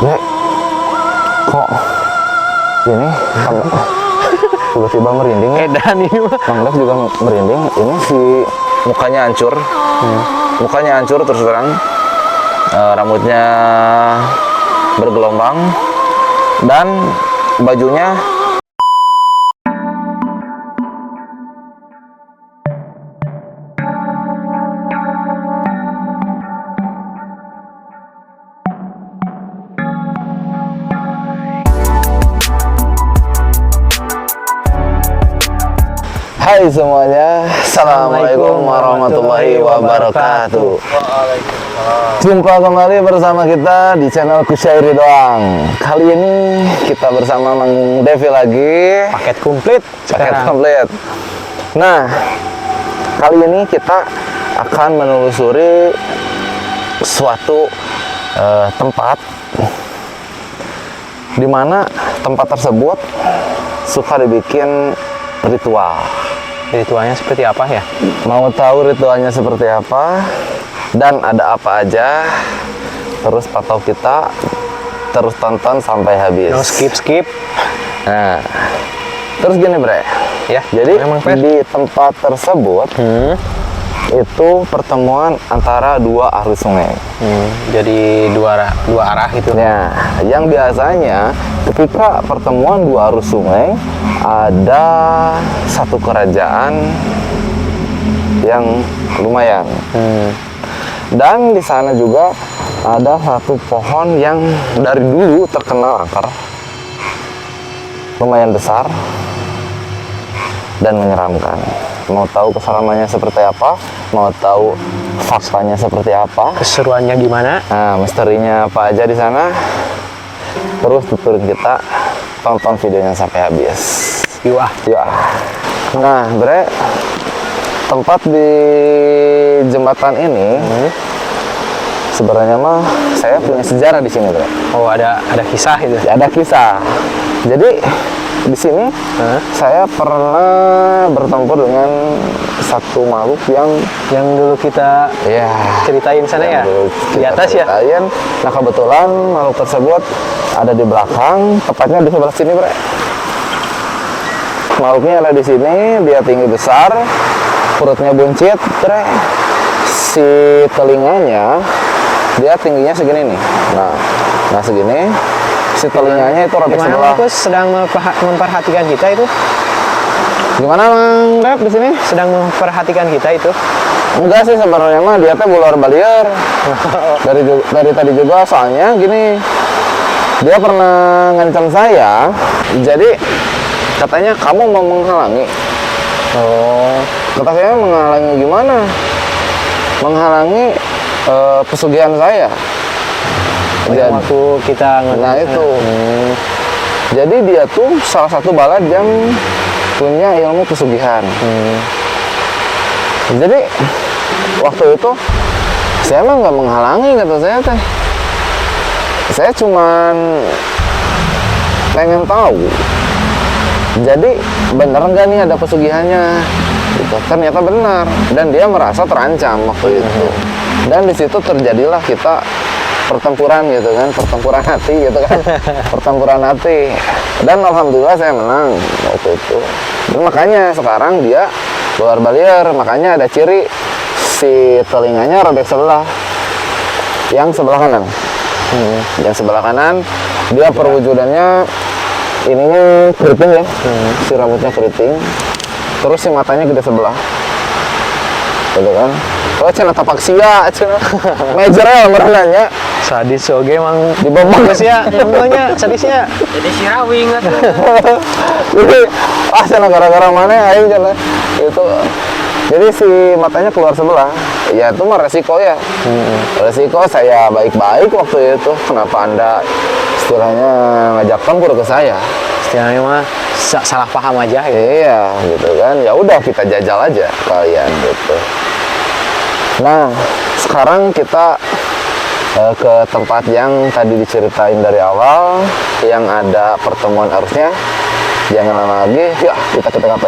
Bre, kok ini tiba-tiba merinding ya? Edan ini mah. Bang Dev juga merinding. Ini si mukanya hancur. Mukanya hancur terus terang. Rambutnya bergelombang dan bajunya Hai semuanya, Assalamualaikum warahmatullahi wabarakatuh. Jumpa kembali bersama kita di channel Kusyairi Doang. Kali ini kita bersama Mang Devi lagi. Paket komplit. Komplit. Nah, kali ini kita akan menelusuri suatu tempat di mana tempat tersebut suka dibikin ritual. Ritualnya seperti apa ya? Mau tahu ritualnya seperti apa dan ada apa aja, terus pantau kita, terus tonton sampai habis. No skip. Nah, terus gini Bre, Ya, jadi memang di tempat tersebut itu pertemuan antara dua arus sungai. Jadi dua arah gitu. Nah, yang biasanya ketika pertemuan dua arus sungai ada satu kerajaan yang lumayan. Dan di sana juga ada satu pohon yang dari dulu terkenal angker, lumayan besar dan menyeramkan. Mau tahu kesalahannya seperti apa? Mau tahu faktanya seperti apa? Keseruannya gimana? Nah, misterinya apa aja di sana? Terus tuturin kita, tonton videonya sampai habis. Yuk ah. Nah, Bre, tempat di jembatan ini sebenarnya mah saya punya sejarah di sini, Bre. Oh, ada kisah itu. Ada kisah. Jadi di sini saya pernah bertempur dengan satu makhluk yang dulu kita ceritain sana ya, di atas ya. Nah, kebetulan makhluk tersebut ada di belakang, tepatnya di sebelah sini, Bre. Makhluknya ada di sini, dia tinggi besar, perutnya buncit, Bre. Si telinganya dia tingginya segini nih. Nah segini. Si telinganya itu robek sebelah. Gimana Mas sedang memperhatikan kita itu? Gimana Mang Dev di sini? Sedang memperhatikan kita itu? Enggak sih sebenarnya mah dia teh bulor balieur. dari tadi juga soalnya gini. Dia pernah ngancam saya. Jadi katanya kamu mau menghalangi. Oh, kata saya menghalangi gimana? Menghalangi pesugihan saya. Yang waktu kita nah itu. Jadi dia tuh salah satu balad yang punya ilmu pesugihan. Jadi waktu itu saya emang nggak menghalangi, kata saya teh. Saya cuman pengen tahu. Jadi bener nggak nih ada pesugihannya? Itu ternyata benar dan dia merasa terancam waktu itu. Dan di situ terjadilah kita pertempuran gitu kan, pertempuran hati gitu kan. Pertempuran hati. Dan alhamdulillah saya menang waktu itu. Dan makanya sekarang dia luar balier, makanya ada ciri si telinganya robek sebelah. Yang sebelah kanan. Yang sebelah kanan dia perwujudannya ininya keriting ya. Si rambutnya keriting. Terus si matanya gede sebelah. Gitu kan. Oh, cenah tapak sia, cenah. Mejerel merenanya. Sadis oge mang dibomong ya, namanya sadisnya. Jadi si rawing atuh. Jadi cenah gara-gara mana aing cenah. Itu. Jadi si matanya keluar sebelah. Ya itu mah resiko ya. Resiko saya baik-baik waktu itu. Kenapa Anda istilahnya ngajak tempur ke saya? Istilahnya mah salah paham aja gitu. Iya, gitu kan. Ya udah kita jajal aja kalian gitu. Nah, sekarang kita ke tempat yang tadi diceritain dari awal, yang ada pertemuan arusnya. Jangan lama lagi, yuk kita ke TKP.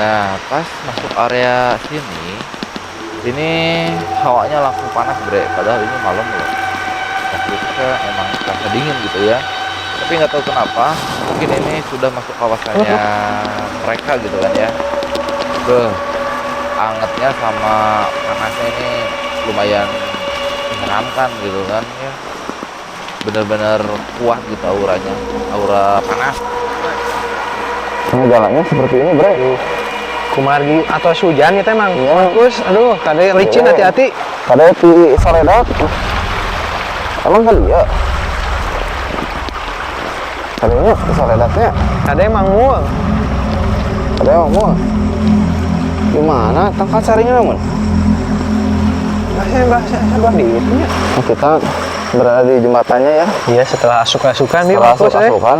Nah, pas masuk area sini, ini hawanya langsung panas, Bre. Padahal ini malam loh. Nah, saya emang terasa dingin gitu ya. Tapi nggak tahu kenapa, mungkin ini sudah masuk kawasannya mereka gitu kan ya. Angetnya sama panasnya ini lumayan menyeramkan gitu kan ya. Bener-bener kuat gitu auranya, aura panas. Nah, jalannya seperti ini, Bre. Kumargi atau hujan itu emang. Iya. Bagus. Aduh, kada licin Iya. hati-hati. Kada di Soledad. Emang kali ya? Kalinya di Soledadnya Kada emang mual. ada yang mau. Gimana tangkal carinya namun? Bahasa di itu ya. Nah, kita berada di jembatannya ya. Iya, setelah asukan-asukan nih Setelah bagus asukan,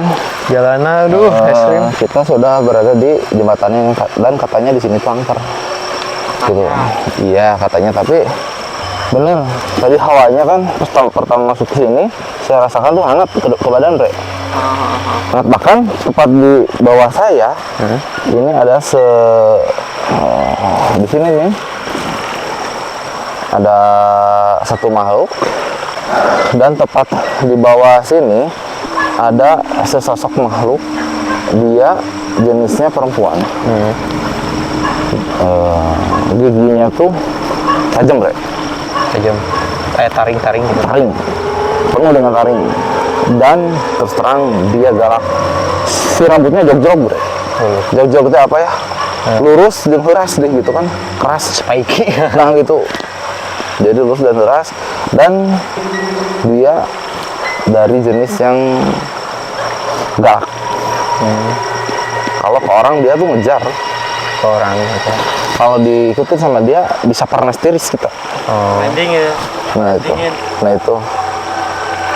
Jalanan aduh, ekstrim. kita sudah berada di jembatannya dan katanya di sini tuh angker. Gitu. Iya katanya, tapi bener. Tadi hawanya kan pertama masuk ke sini, saya rasakan tuh hangat ke badan, Bre. Hangat, bahkan tepat di bawah saya, ini ada di sini nih ada satu makhluk, dan tepat di bawah sini ada sesosok makhluk. Dia jenisnya perempuan. Giginya tuh tajam, Bre. Tajam. Kayak taring-taring gitu. Taring, penuh dengan taring, dan terus terang dia galak. Si rambutnya jog-jog, Bre. Jog-jog itu apa ya? Lurus dan keras deh gitu kan, keras, Spiky. nah gitu. Jadi lurus dan keras, dan dia dari jenis yang galak. Kalau ke orang dia tuh ngejar, Ke orang gitu. kalau diikutin sama dia bisa panas tiris kita. Oh. Nah itu.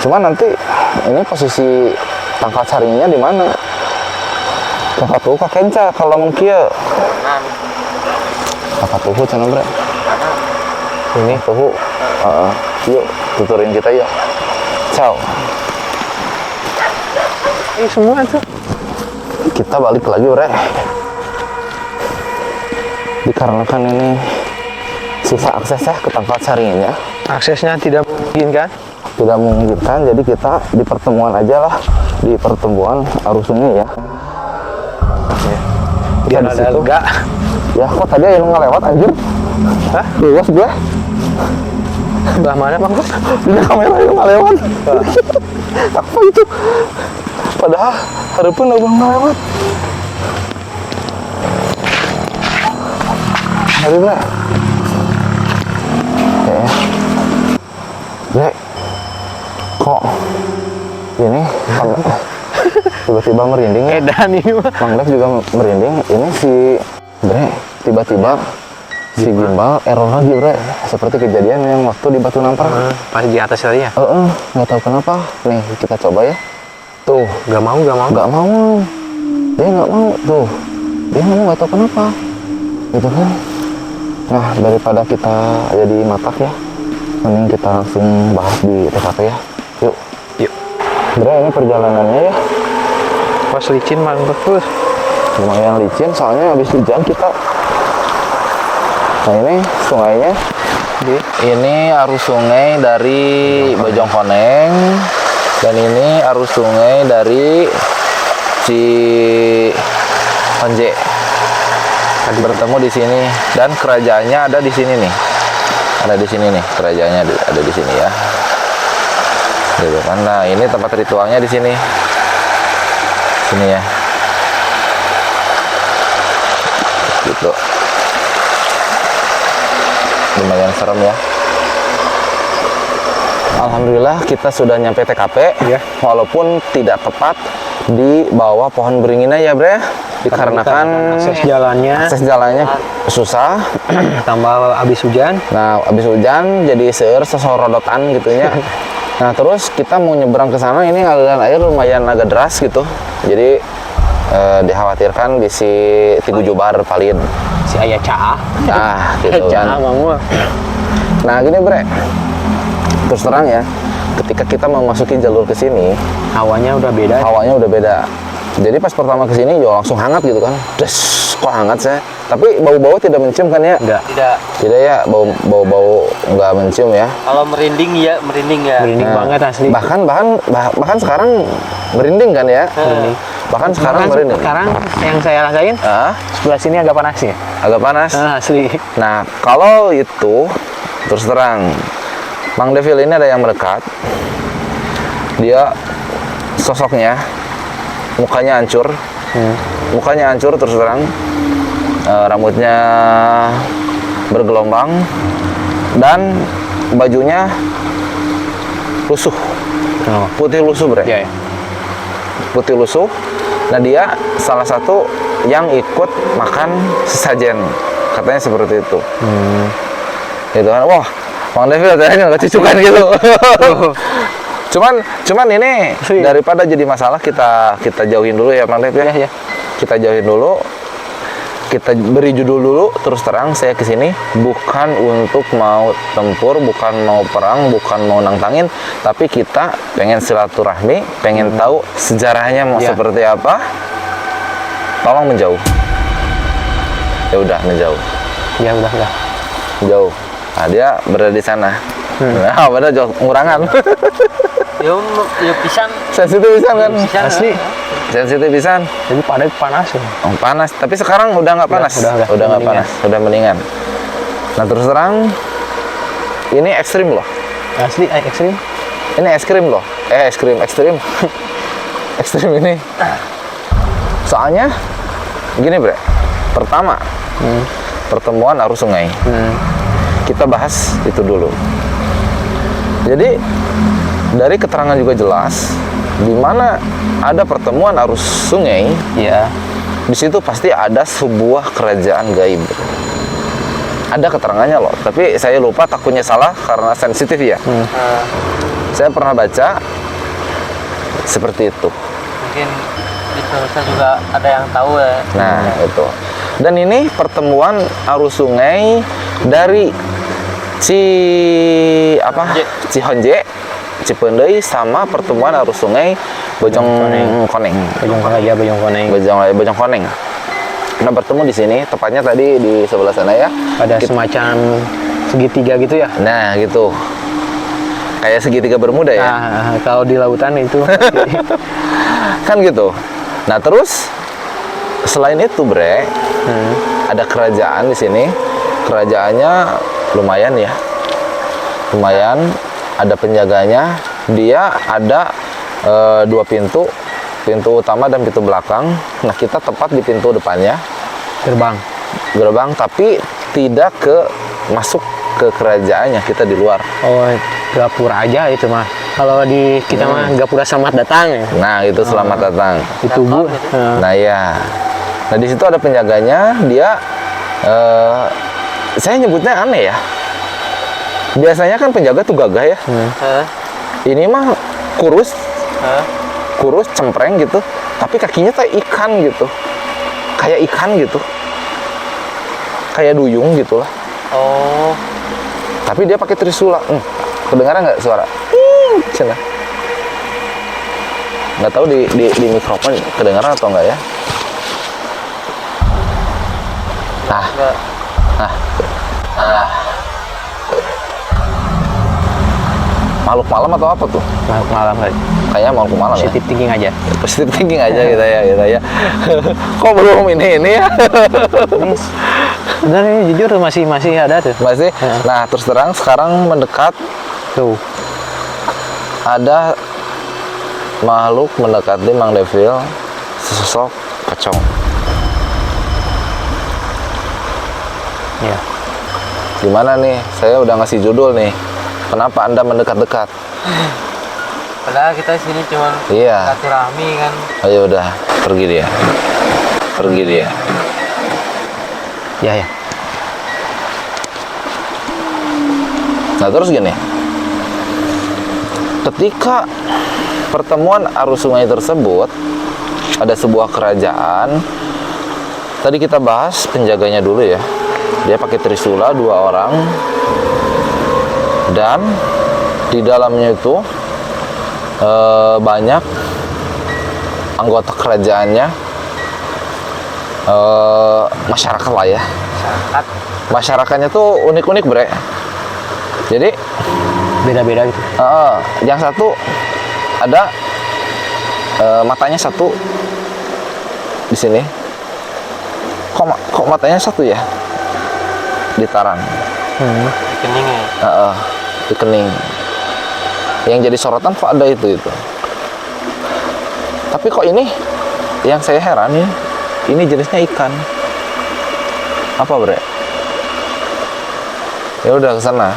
Cuma nanti ini posisi tangkal saringnya di mana? Kakak tuh kenca kalau mungkin kakak tuh cenah, Bre. Ini tuh. Yuk tuturin kita yuk. Ciao. Ini semua tuh. Kita balik lagi, Bre. Dikarenakan ini susah aksesnya ke tangkal saringnya. Aksesnya tidak memungkinkan. Tidak memungkinkan, jadi kita di pertemuan aja lah, di pertemuan arus sungai ya. Biar Kita di ada situ. lega. Ya kok tadi yang ngelewat anjir? Hah? Luas gue. Sebelah mana, Bang? Ini kamera yang ngelewat. Apa itu? Padahal harapan abang ngelewat. Mari, Bre. Oke. Bre. Kok ini tiba-tiba merinding ya? Edan ini mah. Bang Dev juga merinding. Ini si Bre tiba-tiba si gimbal error lagi, Bre. Seperti kejadian yang waktu di Batu Nampar. Pas di atas tadi ya? Nggak tahu kenapa. Nih kita coba ya. Tuh, nggak mau. Nggak mau. Dia nggak mau tuh. Dia nggak tahu kenapa. Gitu kan. Nah, daripada kita jadi matak ya, mending kita langsung bahas di TKP ya. Yuk. Bre, ini perjalanannya ya. Pas licin, Bang. Bagus. Lumayan licin, soalnya habis hujan kita. Nah, ini sungainya. Ini arus sungai dari Bojongkoneng, dan ini arus sungai dari Honje. Bertemu di sini, dan kerajaannya ada di sini nih. Ada di sini nih, kerajaannya ada di sini ya. Gitu kan. Nah, ini tempat ritualnya di sini. Sini ya. Gitu. Lumayan serem ya. Alhamdulillah kita sudah nyampe TKP. Iya. Walaupun tidak tepat di bawah pohon beringinnya ya, Bre. Dikarenakan akses jalannya susah. tambah habis hujan. Nah, habis hujan jadi sesorodotan gitu ya. Nah, terus kita mau nyebrang ke sana, ini aliran air lumayan agak deras gitu. Jadi dikhawatirkan bisi tigu jubar palin. Si ayah Caa. Nah, gitu kan. Nah, gini, Bre. Terus terang ya, ketika kita memasuki jalur ke sini, Hawanya udah beda. hawanya udah beda. Jadi pas pertama ke sini juga langsung hangat gitu kan. Des, kok hangat saya? Tapi bau-bau tidak mencium kan ya? Enggak. Tidak ya, bau-bau nggak mencium ya. Kalau merinding ya, merinding ya. Merinding banget asli. Bahkan sekarang merinding kan ya? Bahkan sekarang merinding. Sekarang yang saya rasain sebelah sini agak panas ya. Agak panas. Asli. Nah, kalau itu terus terang, Mang Devil ini ada yang mendekat. Dia sosoknya, mukanya hancur, terus terang, rambutnya bergelombang dan bajunya lusuh, putih lusuh bre. Iya, ya. Putih lusuh. Nah, dia salah satu yang ikut makan sesajen, katanya seperti itu. Gitu kan, wah, Mang Devil katanya nggak cucukan gitu. cuman ini daripada jadi masalah, kita jauhin dulu ya Mang Devil ya. Kita jauhin dulu, kita beri judul dulu. Terus terang, saya kesini bukan untuk mau tempur, bukan mau perang, bukan mau nantangin, tapi kita pengen silaturahmi, pengen tahu sejarahnya mau seperti apa. Tolong menjauh. Ya udah, menjauh. Ya udah. Jauh. Nah, dia berada di sana. Nah, benar jauh ngurangan. Ya pisan. Sensitif pisan kan? Asli. Sensitif pisan. Jadi panas ya. Oh, panas, tapi sekarang udah nggak panas. Udah nggak panas, udah mendingan. Nah, terus terang, ini ekstrim loh. Asli ekstrim. Ini es krim loh. Ekstrim. Ekstrim ini. Soalnya gini bre. Pertama, pertemuan arus sungai. Kita bahas itu dulu. Jadi dari keterangan juga jelas, di mana ada pertemuan arus sungai, Iya. di situ pasti ada sebuah kerajaan gaib. Ada keterangannya loh, tapi saya lupa, takutnya salah karena sensitif ya. Saya pernah baca seperti itu. Mungkin di Indonesia juga ada yang tahu ya. Nah, itu. Dan ini pertemuan arus sungai dari Cihonje, Cipendei, sama pertemuan arus sungai Bojong Koneng. Bojong Koneng. Nah, bertemu di sini, tepatnya tadi di sebelah sana ya. Ada semacam segitiga gitu ya. Nah, gitu. Kayak segitiga Bermuda ya. Nah, kalau di lautan itu Kan gitu. Nah, terus selain itu, bre, ada kerajaan di sini. Kerajaannya lumayan ya. Lumayan, ada penjaganya. Dia ada 2 pintu. Pintu utama dan pintu belakang. Nah, kita tepat di pintu depannya. Gerbang, tapi tidak masuk ke kerajaannya, kita di luar. oh gapura aja itu mah. Kalau di kita mah gapura selamat datang ya. Nah, itu selamat datang. Itu Bu. Nah, ya. Nah, di situ ada penjaganya. Dia saya nyebutnya aneh ya. Biasanya kan penjaga tuh gagah ya. Ini mah kurus, cempreng gitu. Tapi kakinya tuh ikan gitu. Kayak ikan gitu. Kayak duyung gitu lah. Oh. Tapi dia pakai trisula. Kedengaran nggak suara? Cina. Nggak tahu di mikrofon kedengaran atau enggak ya? Nah. Makhluk malam atau apa tuh? Makhluk malam kali. Kayaknya makhluk malam ya. Positive thinking aja. Positive thinking aja kita ya. Kok belum ini ya? Benar ini jujur masih ada tuh. Masih. Nah, terus terang sekarang mendekat Tuh. ada makhluk mendekati Mang Devil, sesosok pocong. Ya. Gimana nih? Saya udah ngasih judul nih. Kenapa Anda mendekat-dekat? Padahal kita sini cuma Iya. silaturahmi kan. Ayo udah, pergi dia. Ya. Nah, terus gini. Ketika pertemuan arus sungai tersebut, ada sebuah kerajaan. Tadi kita bahas penjaganya dulu ya. Dia pakai trisula 2 orang. Dan di dalamnya itu banyak anggota kerajaannya masyarakat lah ya. Masyarakat Masyarakatnya tuh unik-unik bre. Jadi Beda-beda gitu. yang satu ada matanya satu di sini. Kok matanya satu ya? Di tarang. keningnya. Di kening. Yang jadi sorotan kok ada itu. Tapi kok ini yang saya heran ini jenisnya ikan. Apa bre? Ya udah ke sana.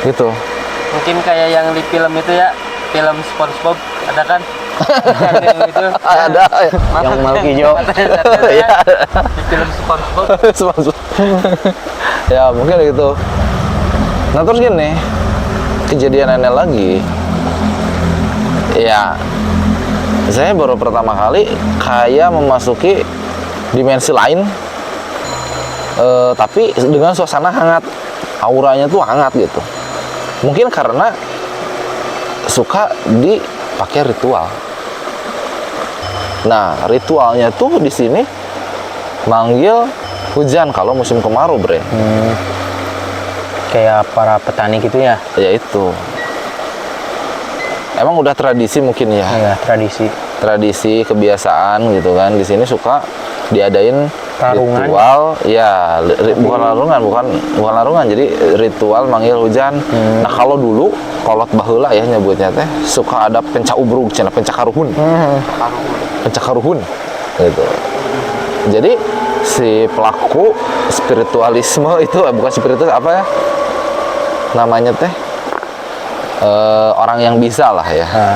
Gitu. Mungkin kayak yang di film itu ya, film SpongeBob ada kan? Yang itu. Ada Yang makhluk hijau. Matanya satu ya. Di film SpongeBob. Semasuk. Ya mungkin gitu. Nah terus gini, kejadian aneh lagi. Ya, saya baru pertama kali kayak memasuki dimensi lain, tapi dengan suasana hangat, auranya tuh hangat gitu. Mungkin karena suka dipakai ritual. Nah, ritualnya tuh di sini manggil hujan kalau musim kemarau, bre. Kayak para petani gitu ya. Ya itu. Emang udah tradisi mungkin ya. Iya, tradisi. Tradisi, kebiasaan gitu kan. Di sini suka diadain Larungan. ritual, ya bukan larungan, jadi ritual manggil hujan. Nah kalau dulu kolot baheula ya nyebutnya teh suka ada pencaubrug, pencakaruhun, pencakaruhun gitu. Jadi si pelaku spiritualisme itu bukan spiritual apa ya namanya teh, orang yang bisa lah ya.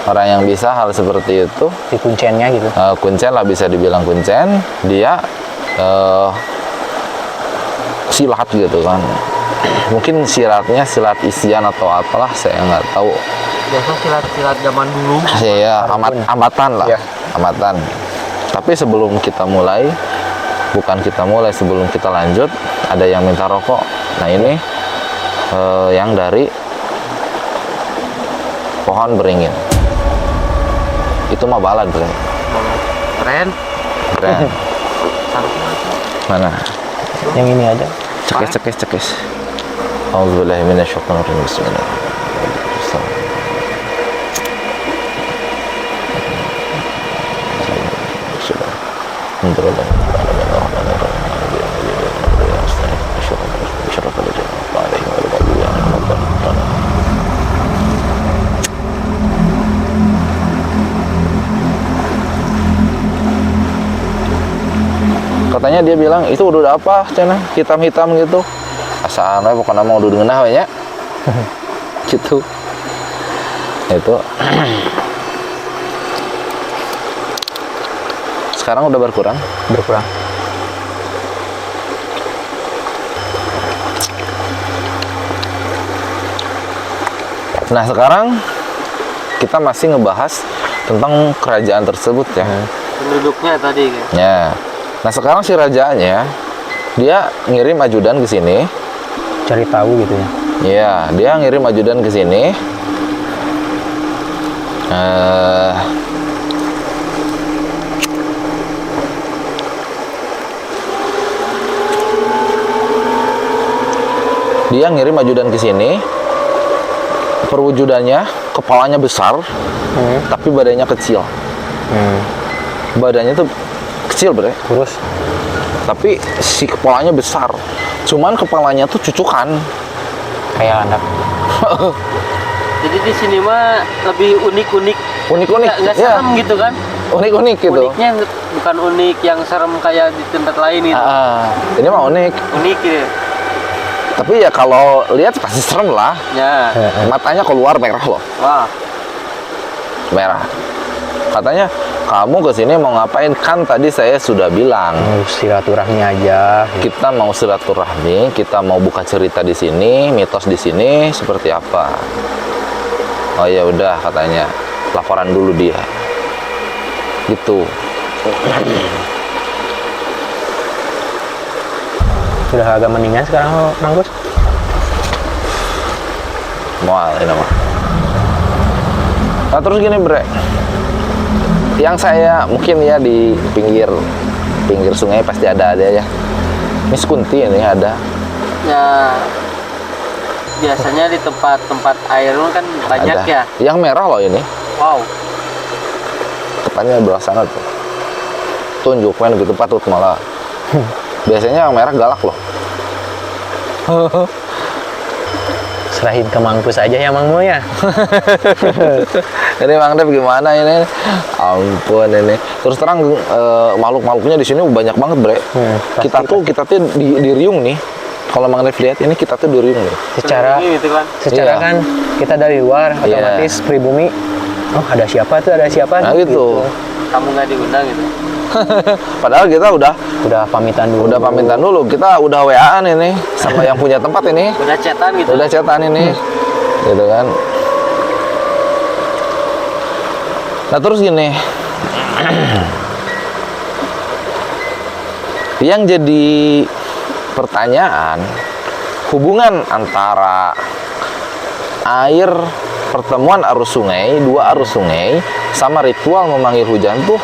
Orang yang bisa hal seperti itu, Di kuncennya gitu. kuncen lah, bisa dibilang kuncen. Dia silat gitu kan. Mungkin silatnya silat isian atau apalah, saya nggak tahu. Biasa silat-silat zaman dulu. Saya amatan lah, Iya. amatan. Tapi sebelum kita mulai, sebelum kita lanjut, ada yang minta rokok. Nah ini yang dari pohon beringin. Itu mah balad, bre. Keren. Keren. Mana? Yang ini aja. Cekis. Auzubillahi minasyaitonir rajim. Bismillahirrahmanirrahim. Katanya dia bilang itu udah apa cenah hitam-hitam gitu. Asalnya pokoknya mau udah ngeunah we nya. Gitu. Itu. Sekarang udah berkurang. Nah sekarang kita masih ngebahas tentang kerajaan tersebut ya. Penduduknya tadi kan. Ya. Nah sekarang si rajanya dia ngirim ajudan ke sini. Cari tahu gitu ya. Iya, dia ngirim ajudan ke sini. Dia ngirim ajudan ke sini. Perwujudannya kepalanya besar, tapi badannya kecil. Badannya tuh kecil, bre. Terus Tapi si kepalanya besar. Cuman kepalanya tuh cucukan. kayak anak. Jadi di sini mah lebih unik-unik. Unik-unik. Nggak Ya, serem gitu kan? unik-unik gitu. Uniknya bukan unik yang serem kayak di tempat lain itu. Ini mah unik. Unik gitu. Tapi ya kalau lihat pasti serem lah. Ya. Matanya keluar merah loh. Wah. Merah. Katanya kamu kesini mau ngapain? Kan tadi saya sudah bilang Silaturahmi aja. kita mau silaturahmi, kita mau buka cerita di sini, mitos di sini seperti apa. Oh ya udah katanya laporan dulu dia. Gitu. Sudah agak mendingan sekarang, Mang Gus. Mual ini mah. Nah terus gini bre, yang saya mungkin ya di pinggir sungai pasti ada ya. Ini Kunti ini ada. Ya biasanya di tempat air kan banyak Ada. ya. Yang merah loh ini. Wow. Tepatnya belah sana tuh. Tunjuk main gitu patut malah. Biasanya yang merah galak loh. Serahin ke Mangkus aja ya Mang Mo ya. Ini Mang Dev gimana ini? Ampun ini. Terus terang makhluk-makhluknya di sini banyak banget bre. Kita tuh di Riung nih. Kalau Mang Dev lihat ini kita tuh di Riung nih. Secara Gitu kan. secara Iya. kan kita dari luar Iya. otomatis pribumi. Oh ada siapa tuh, ada siapa? Nah gitu. Kamu nggak diundang gitu. Padahal kita udah Pamitan dulu. pamitan dulu. Kita udah WA-an ini sama yang punya tempat ini. Udah chatan gitu. Udah chatan ini. Gitu kan. Nah terus gini. Yang jadi pertanyaan, hubungan antara air, pertemuan arus sungai, dua arus sungai, sama ritual memanggil hujan tuh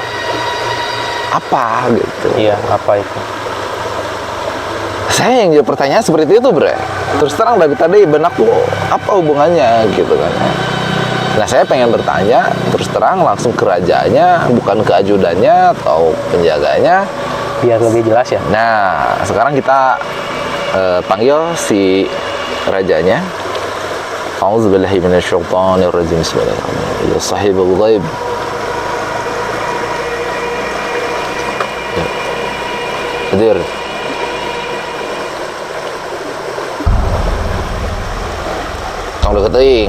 apa gitu? Iya, apa itu? Saya yang jadi pertanyaan seperti itu bre. Terus terang dari tadi benak lo apa hubungannya gitu kan? Nah saya pengen bertanya terus terang langsung ke rajanya, bukan ke ajudannya atau penjaganya. Biar lebih jelas ya. Nah sekarang kita panggil si rajanya. A'udzubillahi minasyaitonirrajim. Bismillahirrahmanirrahim. Ya sahibul ghaib. Hadir. Tong deketing.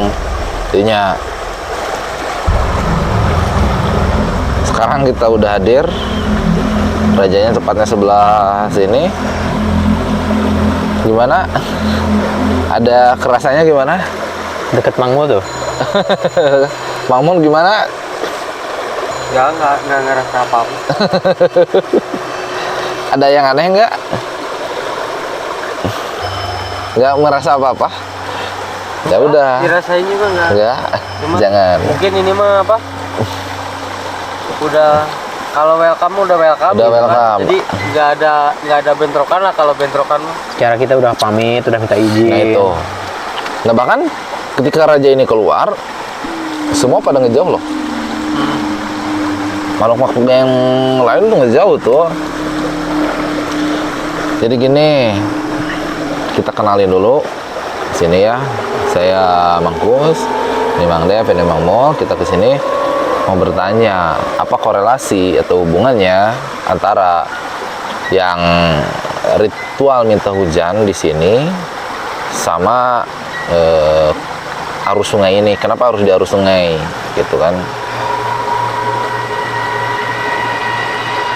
Intinya. Sekarang kita udah hadir. Rajanya tepatnya sebelah sini. Gimana? Ada kerasanya gimana? Deket Mang Mo tuh. Mamun gimana? Nggak ngerasa apa-apa. Ada yang aneh nggak? Nggak merasa apa-apa? Ya udah. Dirasain juga nggak. Nggak. Cuma Jangan. Mungkin ini mah apa? Udah kalau welcome udah welcome. Udah gitu kan. welcome. Jadi nggak ada bentrokan lah kalau bentrokan mah. Secara kita udah pamit, udah minta izin. Nah itu. Nah bahkan ketika raja ini keluar, semua pada ngejauh loh. Makhluk-makhluk yang lain tuh ngejauh tuh. Jadi gini, kita kenalin dulu. Sini ya, saya Mangkus, ini Mang Dev, ini Mang Mo. Kita kesini mau bertanya apa korelasi atau hubungannya antara yang ritual minta hujan di sini sama arus sungai ini. Kenapa harus di arus sungai gitu kan?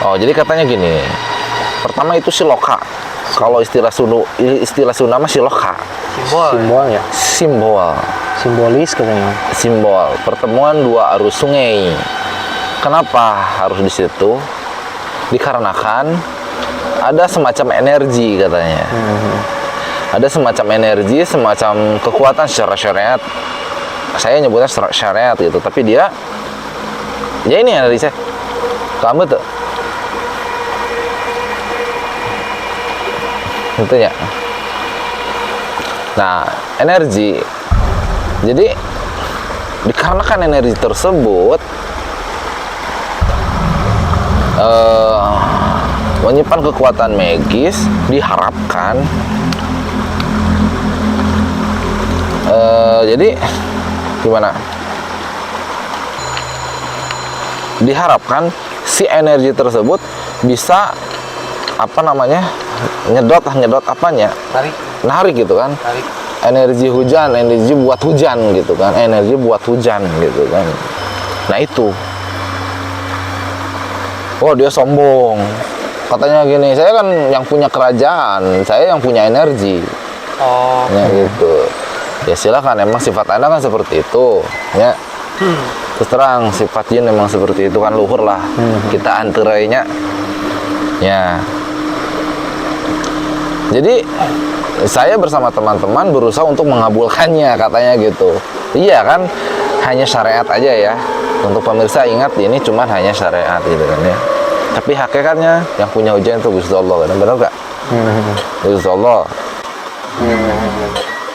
Oh jadi katanya gini, pertama itu siloka. Kalau istilah Sunda mah siloka, Simbol ya. simbol Simbolis katanya. simbol pertemuan dua arus sungai. Kenapa harus di situ? Dikarenakan ada semacam energi katanya. Ada semacam energi, semacam kekuatan secara syariat. Saya nyebutnya secara syariat gitu, tapi dia ya ini energi saya. Kamu tuh itu ya. Nah, energi. Jadi dikarenakan energi tersebut menyimpan kekuatan magis, diharapkan jadi gimana? Diharapkan si energi tersebut bisa apa namanya? nyedot apanya? Narik gitu kan? Tarik. Energi hujan, energi buat hujan gitu kan, energi buat hujan gitu kan. Nah itu, oh dia sombong, katanya gini, saya kan yang punya kerajaan, saya yang punya energi, Oh. ya gitu. Ya silakan, emang sifat anda kan seperti itu, ya. Terus terang sifat jin memang seperti itu kan luhur lah, kita antarainya, ya. Jadi saya bersama teman-teman berusaha untuk mengabulkannya katanya gitu. Iya kan, hanya syariat aja ya. Untuk pemirsa ingat ini cuma hanya syariat gitu kan ya. Tapi hakikatnya yang punya hujan itu Gusti Allah, benar gak? Gusti Allah.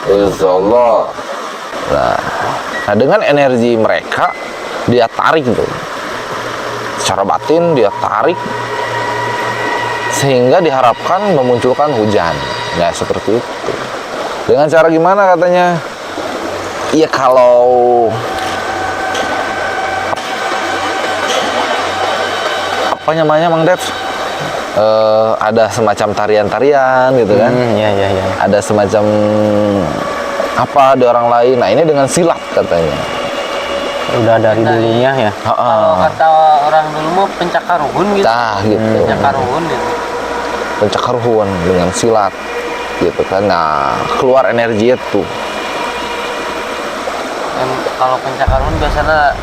Gusti Allah. Nah, dengan energi mereka dia tarik tuh. Secara batin dia tarik sehingga diharapkan memunculkan hujan. Nah, seperti itu. Dengan cara gimana katanya? Ya kalau apa namanya Mang Dev? Ada semacam tarian-tarian gitu kan? Iya. Ada semacam apa di orang lain. Nah, ini dengan silat katanya. Udah dari dulunya ya. Kalau kata orang dulu mau pencakaruhun gitu. Nah, gitu. Pencakaruhun gitu. Pencakaruhun dengan silat gitu kan. Nah, keluar energi itu. Kalau pencakaruhun biasanya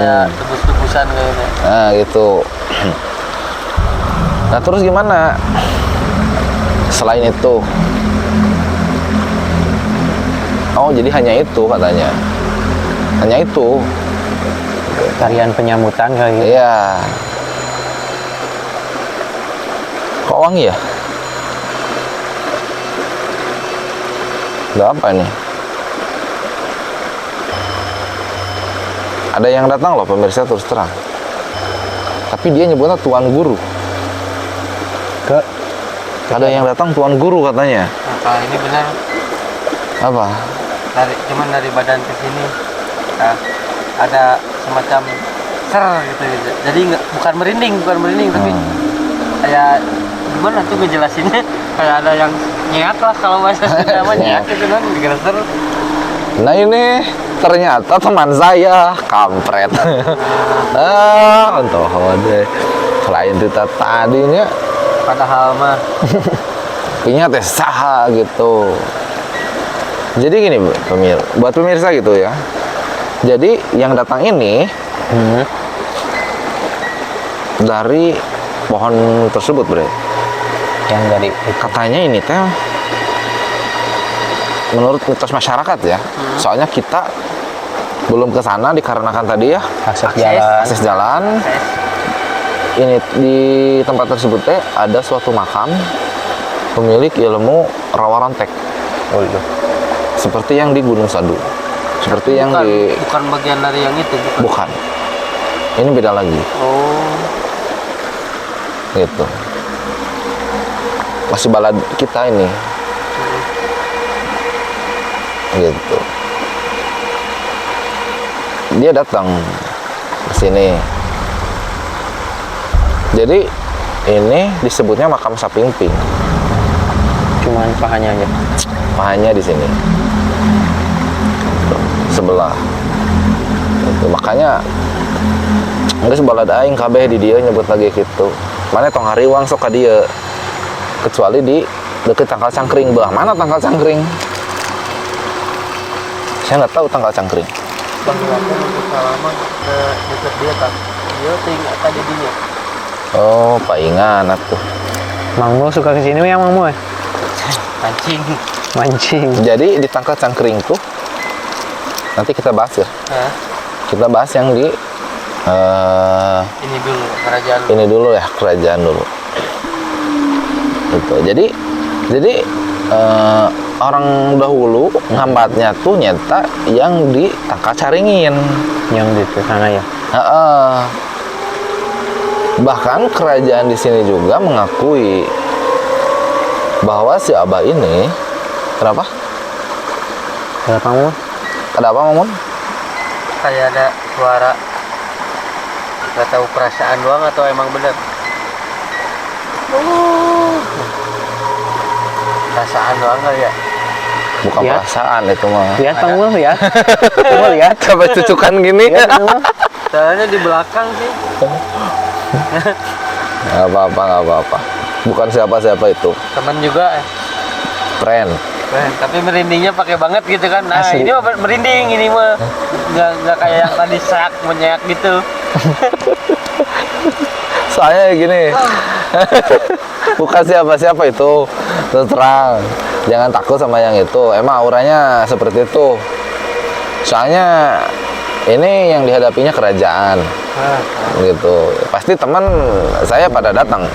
ya tebus-tebusan kayaknya. Nah, gitu. Nah, terus gimana? Selain itu. Oh, jadi hanya itu katanya. Hanya itu. Tarian penyambutan kali gitu. Iya. Kok wangi ya? Udah apa ini? Ada yang datang loh pemirsa, terus terang. Tapi dia nyebutnya Tuan Guru. Ada yang datang Tuan Guru katanya. Nah, kalau ini benar Apa? cuman dari badan ke sini. Nah, ada semacam ser gitu. Jadi bukan merinding tapi kayak gimana tuh ngejelasinnya, kayak ada yang nyeak lah kalau bahasa Sunda mah nyeak gitu kan, digeser. Nah, ini ternyata teman saya kampret. Entah deh. Selain kita tadinya Padahal mah punya teh saha gitu. Jadi gini buat pemirsa gitu ya. Jadi yang datang ini dari pohon tersebut, Bre. Yang dari Katanya ini teh menurut mitos masyarakat ya. Soalnya kita belum ke sana dikarenakan tadi ya akses jalan. Ini di tempat tersebut teh ada suatu makam pemilik ilmu rawa rontek. Oh iya. Seperti yang di Gunung Sadu. Seperti yang di bukan bagian dari yang itu, bukan. Ini beda lagi. Oh. Gitu. Masih balad kita ini. Gitu. Dia datang ke sini. Jadi ini disebutnya makam Sapingping. Cuman pahanya aja. Pahanya di sini. Tuh, sebelah. Itu makanya geus balad aing kabeh di dieu nyebut lagi gitu. Mana tong hariwang sok ka dieu. Kecuali di deket Tangkal Cangkring. Belah mana Tangkal Cangkring? Saya nggak tahu Tangkal Cangkring. Bang Lampung untuk salaman ke deket dia kan. Dia tinggal tadi dia. Oh, paingan atuh. Mangmu suka kesini ya Mangmu ya? Mancing. Jadi di Tangkal Cangkring tuh nanti kita bahas ya. Hah? Kita bahas yang di Ini dulu kerajaan. ini dulu ya, kerajaan dulu. Gitu. Jadi orang dahulu ngambatnya tuh nyata yang di Tangkal Caringin. Yang di sana ya. Bahkan kerajaan di sini juga mengakui bahwa si Abah ini, kenapa? Kenapa Mangmu? Ada apa, Mamun? Kayak ada suara, nggak tahu perasaan doang atau emang bener. Perasaan doang kali ya. Bukan Lihat. perasaan itu mah. Lihat Mangmu lihat. Kamu lihat. Coba cucukan gini. Lihat Mangmu. Soalnya di belakang sih. Nggak apa-apa. Bukan siapa-siapa itu. Temen juga. Friend. Tapi merindingnya pakai banget gitu kan. Nah, Asli. ini mah merinding ini mah. Nggak kayak yang tadi sak menyeak gitu. Soalnya gini. Bukan siapa-siapa itu. Terus terang. Jangan takut sama yang itu. Emang auranya seperti itu. Soalnya ini yang dihadapinya kerajaan gitu. Pasti teman saya pada datang.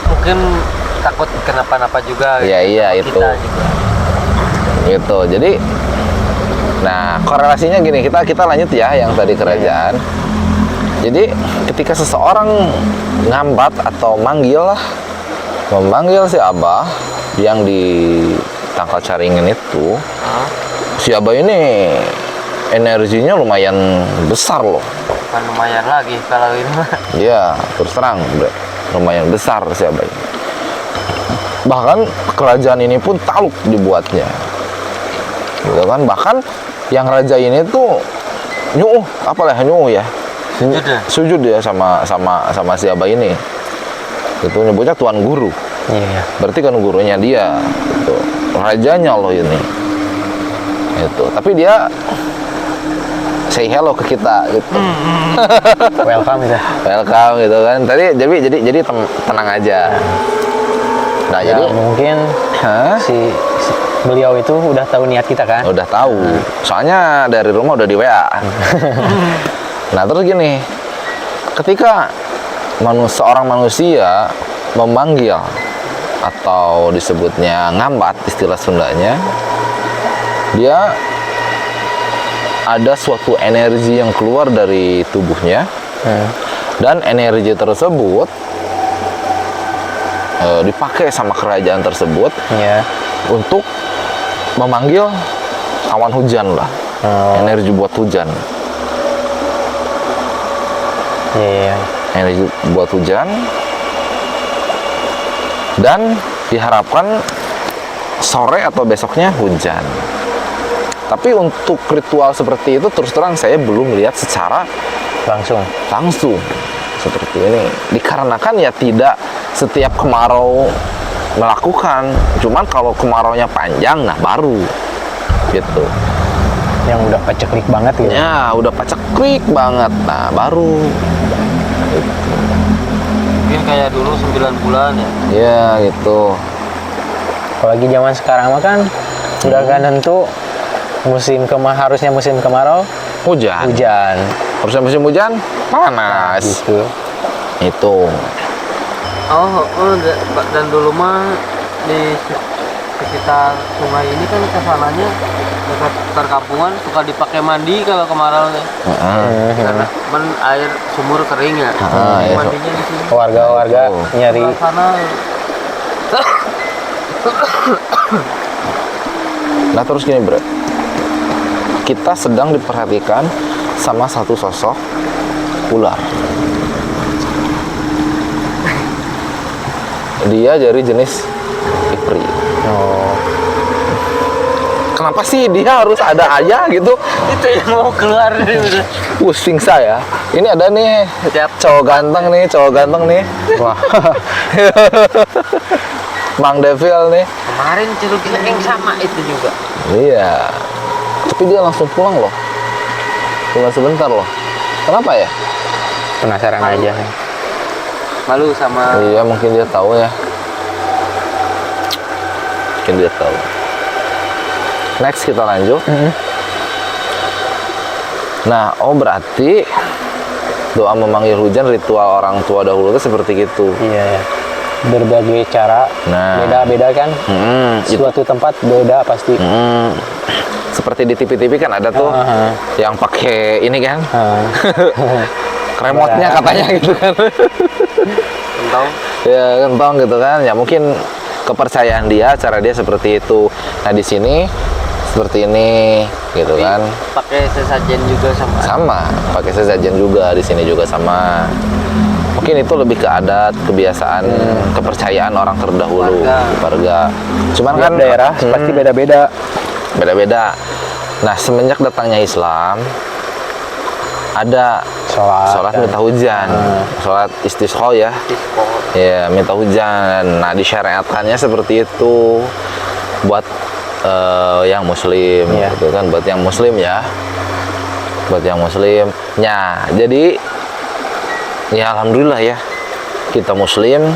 Mungkin takut kenapa-napa juga. Iya, iya, sama itu. kita juga. Gitu. Jadi nah, korelasinya gini, kita lanjut ya yang tadi kerajaan. Jadi ketika seseorang ngambat atau memanggil si Abah yang di Tangkal Caringin itu, si Abah ini energinya lumayan besar loh. Bukan lumayan lagi kalau ini mah. Iya, terus terang, Bre. Lumayan besar si Abah ini. Bahkan kerajaan ini pun taluk dibuatnya. Gitu kan, bahkan yang raja ini tuh nyuh ya. Sujud ya sama si Abah ini. Itu nyebutnya tuan guru. Iya. Berarti kan gurunya dia, gitu. Rajanya loh ini. Itu. Tapi dia say hello ke kita gitu. Welcome itu. Welcome gitu kan. Jadi tenang aja. Nah, Ya, jadi mungkin si beliau itu udah tahu niat kita kan? udah tahu. Soalnya dari rumah udah di WA. Nah, terus gini. Ketika seorang manusia memanggil atau disebutnya ngambat istilah Sundanya, dia ada suatu energi yang keluar dari tubuhnya, dan energi tersebut dipakai sama kerajaan tersebut untuk memanggil awan hujan lah, energi buat hujan. Energi buat hujan, dan diharapkan sore atau besoknya hujan. Tapi untuk ritual seperti itu terus terang saya belum lihat secara langsung seperti ini. Dikarenakan ya tidak setiap kemarau melakukan. Cuman kalau kemaraunya panjang, nah baru gitu. Yang udah paceklik banget gitu. Ya, udah paceklik banget. Nah, baru. Mungkin kayak dulu 9 bulan ya. Ya, gitu. Apalagi zaman sekarang mah kan udah gak nentu harusnya musim kemarau Hujan. Harusnya musim hujan panas. Gitu. Itu. Dan dulu mah di sekitar sungai ini kan kesananya dekat perkampungan suka dipakai mandi kalau kemarau karena air sumur kering ya. Iya. Mandinya di sini. Warga-warga nyari Sebelah sana. Nah, terus gini, Bro. Kita sedang diperhatikan sama satu sosok ular. Dia dari jenis Ipri. Kenapa sih dia harus ada aja gitu? Itu yang mau keluar dari udah. Pusing saya. Ini ada nih cowok ganteng nih. Wah. Mang Devil nih. Kemarin Curug Gileng sama itu juga. Iya. Tapi dia langsung pulang loh. Cuma sebentar loh. Kenapa ya? penasaran aja. Malu sama. Iya, mungkin dia tahu ya. Mungkin dia tahu. Next kita lanjut. Nah, berarti doa memanggil hujan ritual orang tua dahulu itu seperti itu. Iya. Berbagai cara, Nah. beda-beda kan. Suatu tempat beda pasti. Seperti di TV-TV kan ada tuh yang pakai ini kan. Remote-nya katanya gitu kan. Entah. Ya, kentong gitu kan. Ya mungkin kepercayaan dia, cara dia seperti itu. Nah, di sini seperti ini gitu kan. Pakai sesajen juga sama. Sama, pakai sesajen juga di sini juga sama. Mungkin itu lebih ke adat, kebiasaan, kepercayaan orang terdahulu, warga. Cuman kan daerah pasti beda-beda. Beda-beda. Nah, semenjak datangnya Islam ada sholat minta hujan, sholat istisqa ya. Ya, minta hujan. Nah, disyariatkannya seperti itu buat yang muslim, gitu kan, buat yang muslim ya. Buat yang muslim. Ya, jadi ya alhamdulillah ya. Kita muslim,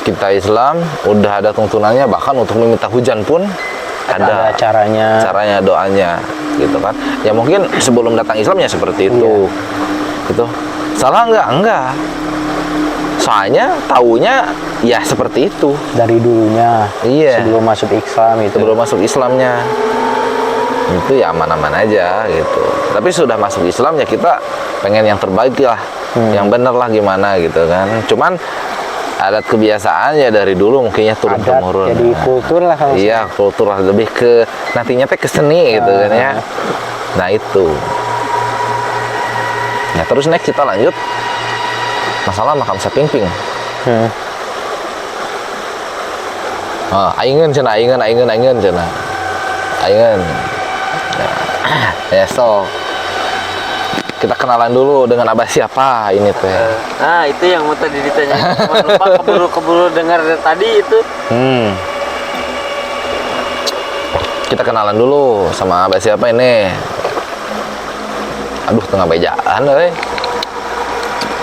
kita Islam, udah ada tuntunannya, bahkan untuk meminta hujan pun ada caranya. doanya gitu kan. Ya mungkin sebelum datang Islam ya seperti itu. Gitu. Salah enggak? Soalnya taunya ya seperti itu dari dulunya. Iya. Sebelum masuk Islam itu. sebelum masuk Islamnya itu ya aman-aman aja gitu. Tapi sudah masuk Islam ya kita pengen yang terbaik lah, yang bener lah gimana gitu kan. Cuman adat kebiasaan ya dari dulu mungkinnya turun Adat, temurun. jadi kultur lah kalau Iya, kultur lah, lebih ke nantinya teh ke seni gitu kan ya. Nah itu. Nah terus next kita lanjut masalah makam Sapingping. Aingen cenah, aingen cenah. Aingen. Ya so kita kenalan dulu dengan abah siapa ini teh. Nah itu yang mau tadi ditanya, cuma lupa keburu dengar tadi itu. Kita kenalan dulu sama abah siapa ini. Aduh tengah bejaan euy.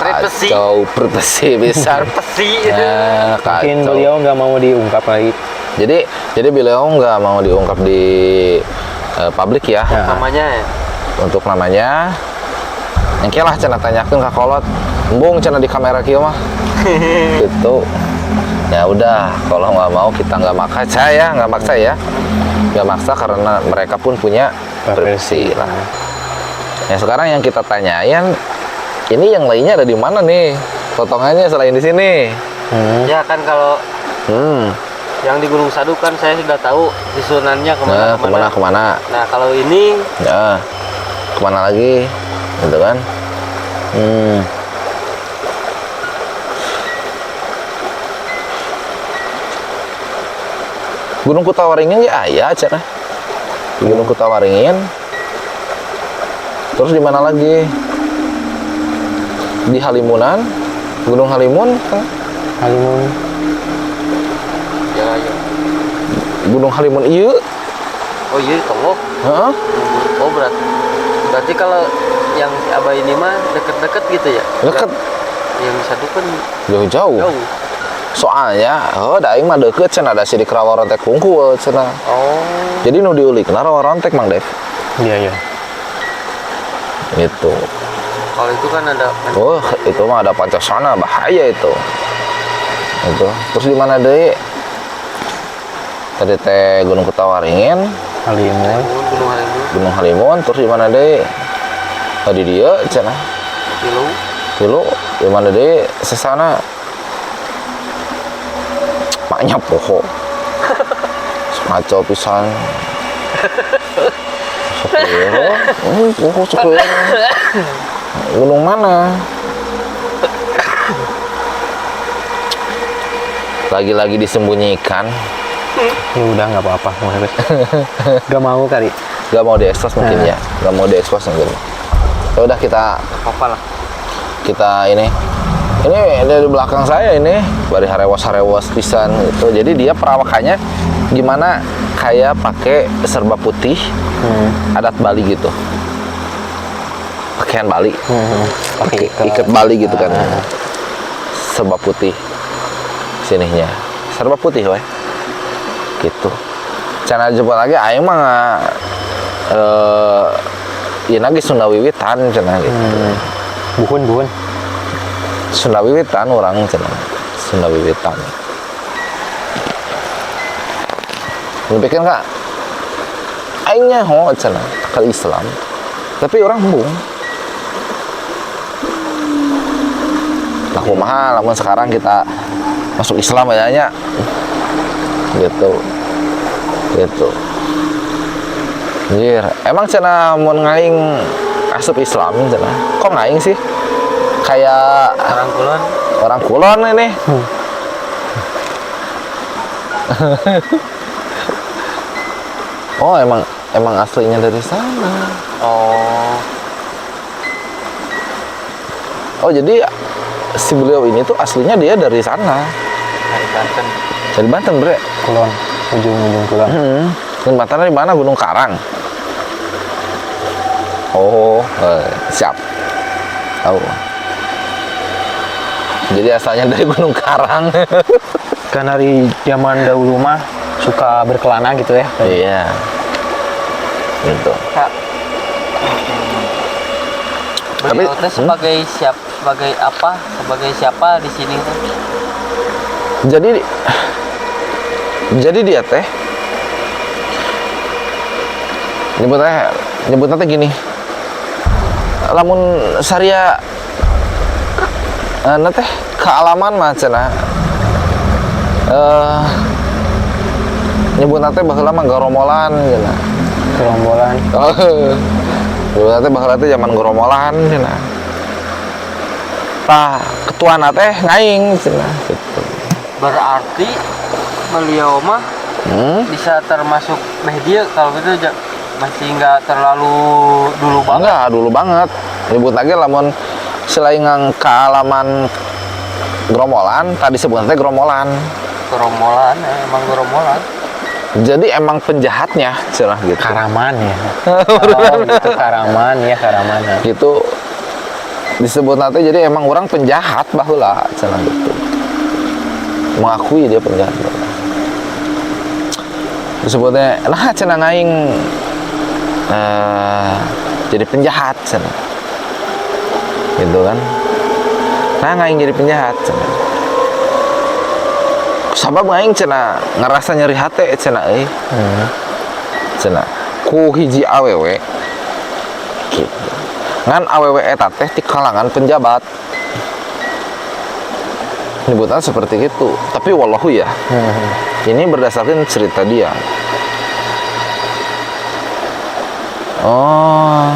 Privasi. Kacau privasi bisa. Privasi itu. Nah, mungkin kacau. beliau nggak mau diungkap lagi. Jadi beliau nggak mau diungkap di publik ya. Namanya ya. Untuk namanya engke lah cenah tanyakeun ka kolot. Embung cenah di kamera kieu mah. Gitu. Ya udah, kalau nggak mau kita nggak maksa ya, nggak maksa karena mereka pun punya privasi lah. Ya sekarang yang kita tanyain, ini yang lainnya ada di mana nih? Potongannya selain di sini. Ya kan kalau yang di Gunung Sadu kan saya sudah tahu susunannya Kemana? Nah kalau ini Ya, kemana lagi? Gitu kan? Gunung Kutawaringin ya ayah cenah. Di Gunung Kutawaringin. Terus di mana lagi? Di Halimunan, Gunung Halimun kan? Halimun. ya. Gunung Halimun iya. Oh iya Tonggok. Heeh. Oh berarti kalau yang si Abah ini mah deket-deket gitu ya? Deket. Yang Sadu kan Jauh-jauh. jauh. Soalnya, da aing mah deket cenah da sidik Rawarontek Kungkul cenah. Oh. Jadi nu diulikna Rawarontek Mang Dev. Iya. Gitu. Kalau itu kan ada Oh, itu mah ada Pancasana, bahaya itu. Itu. Terus di mana deui? Tadi teh Gunung Kutawaringin, Halimun. Gunung Halimun, Gunung Halimun, terus di mana deui? Tadi dia cenah. Pilu. Dulu di mana deui? Sesana. Maknya poho. Ngaco pisan. Sepiro? Poho sepiro. Gunung mana? Lagi-lagi disembunyikan. Ya udah nggak apa-apa. Gak mau kali. Gak mau diekspos mungkin ya. Gak mau diekspos mungkin. Ya udah kita Apa lah? ini di belakang saya ini bari harewas pisan gitu. Jadi dia perawakannya gimana kayak pakai serba putih adat Bali gitu, pakaian Bali, Pakai ikat Bali gitu kan, serba putih sininya, serba putih weh gitu. Cana jempol lagi aing mah ieu lagi Sunda Wiwitan cenah gitu. Buhun. Sunda Wiwitan orang cenah. Sunda Wiwitan. Lu pikir Kak? Aingnya ho cenah ke Islam. Tapi orang embung. Nah, kumaha lamun sekarang kita masuk Islam kayaknya. Gitu. Anjir, emang cenah mun ngaing asup Islam cenah. Kok ngaing sih? Kayak orang Kulon ini. Oh, emang aslinya dari sana. Oh, jadi si beliau ini tuh aslinya dia dari sana. Dari Banten. Dari Banten, Bre. Kulon. Ujung Kulon. Dan Banten di mana? Gunung Karang. Oh, siap. Tahu. Jadi asalnya dari Gunung Karang. Kan dari zaman dahulu mah suka berkelana gitu ya. Iya. Gitu. Kak, Tapi- beliau teh sebagai sebagai siapa di sini tuh? Jadi dia teh nyebutnya teh gini. Lamun saria teh kealaman mah cenah. Nyebutna teh baheula mah goromolan cenah. Gerombolan. Nyebutna teh baheula teh zaman goromolan cenah. Tah ketuana teh ngaing cenah gitu. Berarti beliau mah bisa termasuk media kalau gitu masih nggak terlalu dulu banget. Enggak, dulu banget. Nyebut lagi lamun selain kealaman gromolan, tadi sebutnya gromolan. Gerombolan, emang gerombolan. Jadi emang penjahatnya, cerah gitu. Karaman ya. Oh, gitu Karaman ya, Karaman. Ya. Gitu disebut nanti jadi emang orang penjahat baheula cenah gitu. Mengakui dia penjahat. Disebutnya nah cenah ngaing jadi penjahat cenah. Gitu kan. Nah ngaing jadi penjahat cenah. Sabab ngaing cenah ngerasa nyeri hati cenah euy. Cenah ku hiji awewe gitu. Ngan awewe eta teh di kalangan penjabat. Nyebutnya seperti itu. Tapi wallahu ya. Ini berdasarkan cerita dia. Oh.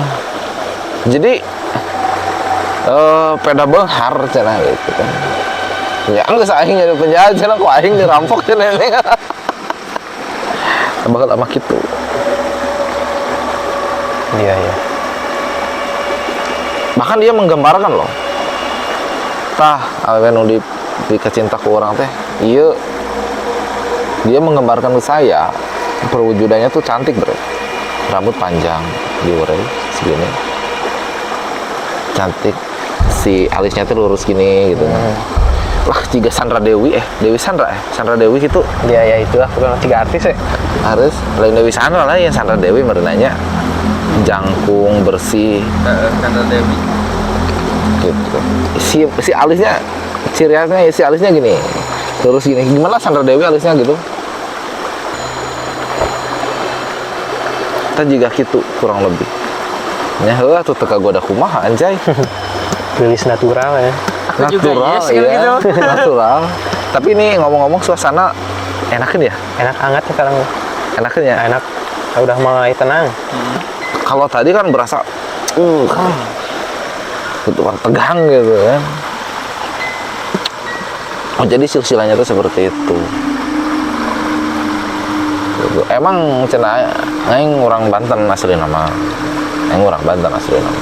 Jadi peda benghar cenah gitu kan. Ya geus aing jadi penjahat cenah ku aing dirampok cenah ini. Bakal sama kitu. Iya, iya. Bahkan dia menggambarkan loh. Tah, awewe nu dikecinta ku orang teh, iya. Dia menggambarkan ke saya, perwujudannya tuh cantik, Bro. Rambut panjang, diurei segini. Cantik. Si alisnya tuh lurus gini gitu. Lah, jika Sandra Dewi Sandra Dewi gitu. Iya, ya itu lah, bukan 3 artis ya. Harus lain Dewi Sandra lah yang Sandra Dewi merenanya jangkung bersih Sandra Dewi. gitu. Si alisnya ciri khasnya si alisnya gini lurus gini. Gimana Sandra Dewi alisnya gitu? Kita juga gitu kurang lebih. Nya heuh tuh teka goda kumaha anjay. Rilis natural ya. Aku juga Natural yes, kan ya. gitu. Natural. Tapi ini ngomong-ngomong suasana enakin ya? Enak hangat sekarang. Enakin ya? Enak. Udah mulai tenang. Kalau tadi kan berasa gitu kan tegang gitu kan. Oh jadi silsilahnya tuh seperti itu. Gitu. Emang cenah aing orang Banten asli nama. Aing orang Banten asli nama.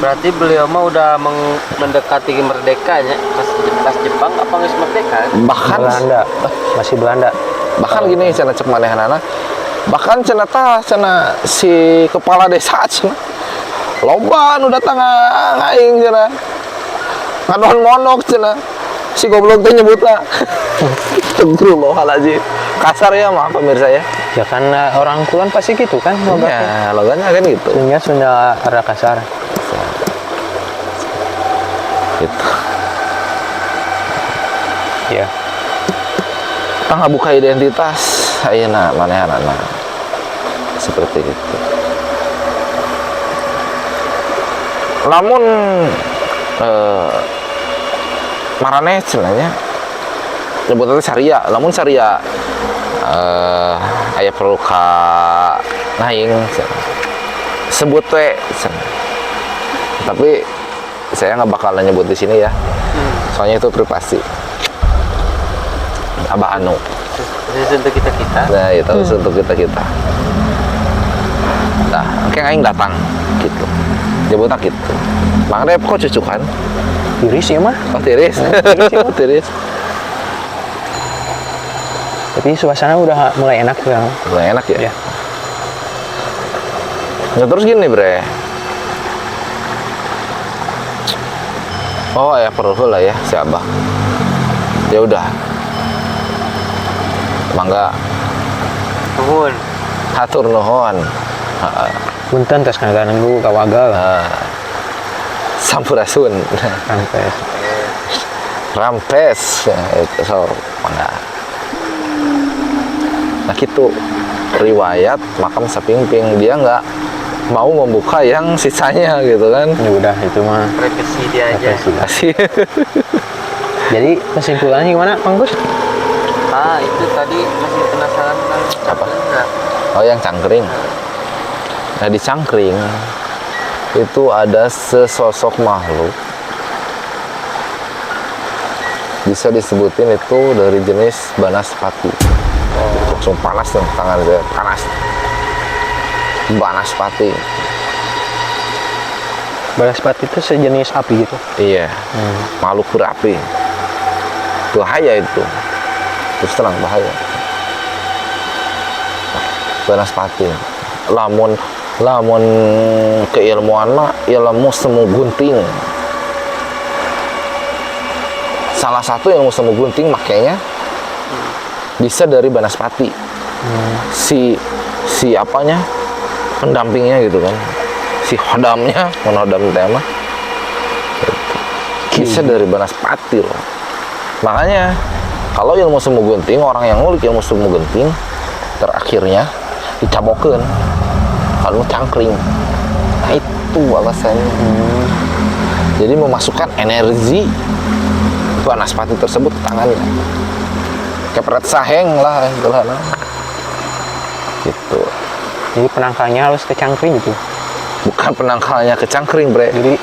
Berarti beliau mah udah mendekati merdekanya pas Jepang apa nggak merdeka? Bahkan Belanda. Masih Belanda. bahkan gini cenah cek manehanana. Bahkan cenah si kepala desa cenah loba nu datang aing cenah. Ngadon monok cenah. Si goblok teh nyebutna. Astagfirullahaladzim. Kasar ya mah pemirsa ya. Ya kan orang kulon pasti gitu kan logatnya. Ya, logatnya kan gitu. Sehingga Sunda ada kasar. Gitu. Iya. Kita buka identitas ayeuna manehanana. Seperti itu. Namun marane cenanya nyebutnya syariah, namun syariah aya perlu ka naing sebut we tapi saya nggak bakalan nyebut di sini ya, soalnya itu privasi. Abah Anu. Khusus untuk kita. Nah, itu untuk kita. Nah, kayak aing datang gitu. Nyebutnya gitu. Makanya kok cucukan? Tiris ya mah. Oh, tiris. Tiris. Tapi suasana udah mulai enak sekarang. Mulai enak ya? Iya. Nah, terus gini, Bre. Oh, ya perlu lah ya, si Abah. Ya udah. Mangga nuhun. hatur nuhun. Punten tos ngagana dulu kawagal. Sampurasun. Sampai Rampes itu so mangga. Nah gitu riwayat makam Sapingping, dia nggak mau membuka yang sisanya gitu kan. ya udah itu mah Revisi dia aja. represi. Kasih. Jadi kesimpulannya gimana, Bang Gus? Itu tadi masih penasaran tentang Apa? enggak? Oh yang cangkring. Nah di cangkring itu ada sesosok makhluk, bisa disebutin itu dari jenis Banaspati. Langsung panas tuh tangan saya, panas. Banaspati. Banaspati itu sejenis api gitu. Iya. Makhluk berapi. Bahaya itu. Terus terang bahaya. Banaspati. Lamun keilmuan mah ilmu semu gunting. Salah satu ilmu semu gunting makanya bisa dari Banaspati. Si apanya? Pendampingnya gitu kan. Si hodamnya, menhodam tema. Bisa dari Banaspati loh. Makanya kalau ilmu semu gunting, orang yang ngulik ilmu semu gunting terakhirnya dicabokeun kalau cangkring. Nah itu alasannya. Jadi memasukkan energi Banaspati tersebut ke tangannya. Kepret saheng lah istilahnya. Gitu. Jadi penangkalnya harus ke cangkring gitu. Bukan penangkalnya ke cangkring, bre. Jadi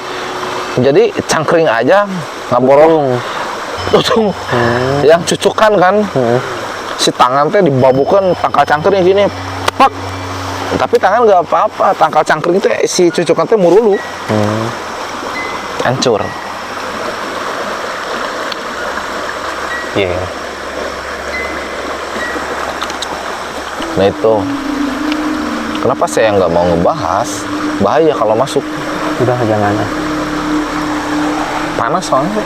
Jadi cangkring aja ngaborong. Tuh. Yang cucukan kan. Si tangan teh dibabukan tangkal cangkring gini. Pak. Tapi tangan nggak apa-apa. Tangkal cangkring teh si cucukan teh murulu. Hancur. iya. Nah itu. Kenapa saya nggak mau ngebahas? Bahaya kalau masuk. Udah jangan. Panas soalnya.